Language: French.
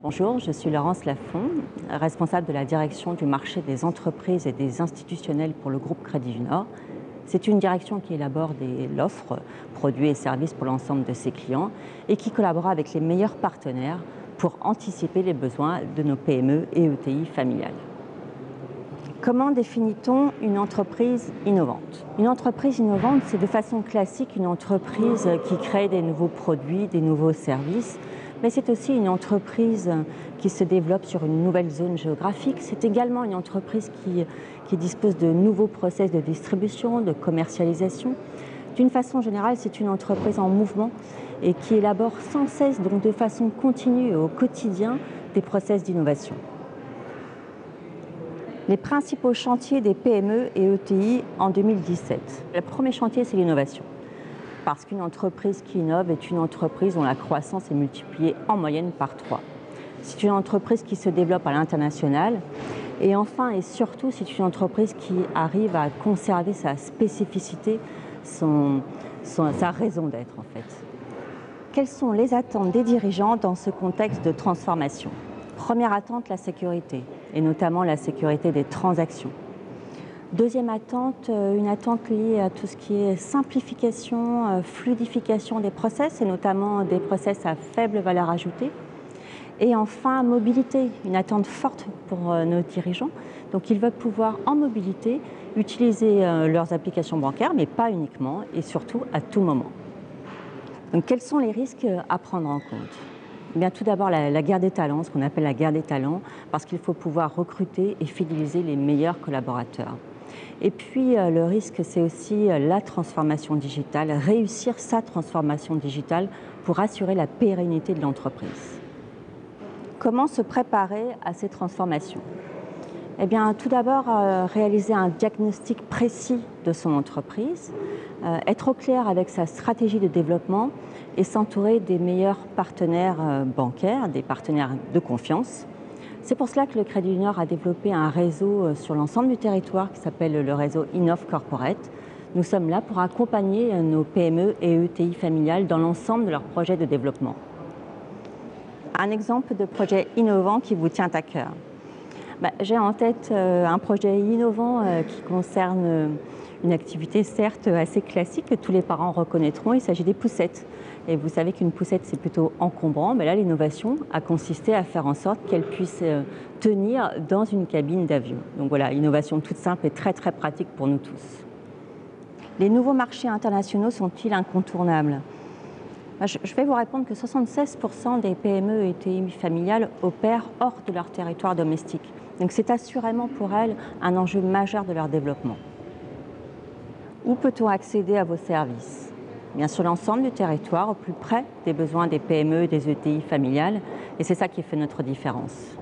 Bonjour, je suis Laurence Lafont, responsable de la direction du marché des entreprises et des institutionnels pour le groupe Crédit du Nord. C'est une direction qui élabore l'offre, produits et services pour l'ensemble de ses clients et qui collabore avec les meilleurs partenaires pour anticiper les besoins de nos PME et ETI familiales. Comment définit-on une entreprise innovante? Une entreprise innovante, c'est de façon classique une entreprise qui crée des nouveaux produits, des nouveaux services, mais c'est aussi une entreprise qui se développe sur une nouvelle zone géographique. C'est également une entreprise qui dispose de nouveaux process de distribution, de commercialisation. D'une façon générale, c'est une entreprise en mouvement et qui élabore sans cesse, donc de façon continue et au quotidien, des process d'innovation. Les principaux chantiers des PME et ETI en 2017. Le premier chantier, c'est l'innovation. Parce qu'une entreprise qui innove est une entreprise dont la croissance est multipliée en moyenne par 3. C'est une entreprise qui se développe à l'international. Et enfin et surtout, c'est une entreprise qui arrive à conserver sa spécificité, sa raison d'être en fait. Quelles sont les attentes des dirigeants dans ce contexte de transformation? Première attente, la sécurité, et notamment la sécurité des transactions. Deuxième attente, une attente liée à tout ce qui est simplification, fluidification des process, et notamment des process à faible valeur ajoutée. Et enfin, mobilité, une attente forte pour nos dirigeants. Donc ils veulent pouvoir, en mobilité, utiliser leurs applications bancaires, mais pas uniquement, et surtout à tout moment. Donc quels sont les risques à prendre en compte? Eh bien, tout d'abord, la guerre des talents, ce qu'on appelle la guerre des talents, parce qu'il faut pouvoir recruter et fidéliser les meilleurs collaborateurs. Et puis, le risque, c'est aussi la transformation digitale, réussir sa transformation digitale pour assurer la pérennité de l'entreprise. Comment se préparer à ces transformations? Eh bien, tout d'abord, réaliser un diagnostic précis de son entreprise, être au clair avec sa stratégie de développement et s'entourer des meilleurs partenaires bancaires, des partenaires de confiance. C'est pour cela que le Crédit du Nord a développé un réseau sur l'ensemble du territoire qui s'appelle le réseau Innov Corporate. Nous sommes là pour accompagner nos PME et ETI familiales dans l'ensemble de leurs projets de développement. Un exemple de projet innovant qui vous tient à cœur. J'ai en tête un projet innovant qui concerne une activité certes assez classique que tous les parents reconnaîtront. Il s'agit des poussettes. Et vous savez qu'une poussette, c'est plutôt encombrant. Mais là, l'innovation a consisté à faire en sorte qu'elle puisse tenir dans une cabine d'avion. Donc voilà, innovation toute simple et très très pratique pour nous tous. Les nouveaux marchés internationaux sont-ils incontournables? Je vais vous répondre que 76% des PME et ETI familiales opèrent hors de leur territoire domestique. Donc c'est assurément pour elles un enjeu majeur de leur développement. Où peut-on accéder à vos services? Bien sur l'ensemble du territoire, au plus près des besoins des PME et des ETI familiales, et c'est ça qui fait notre différence.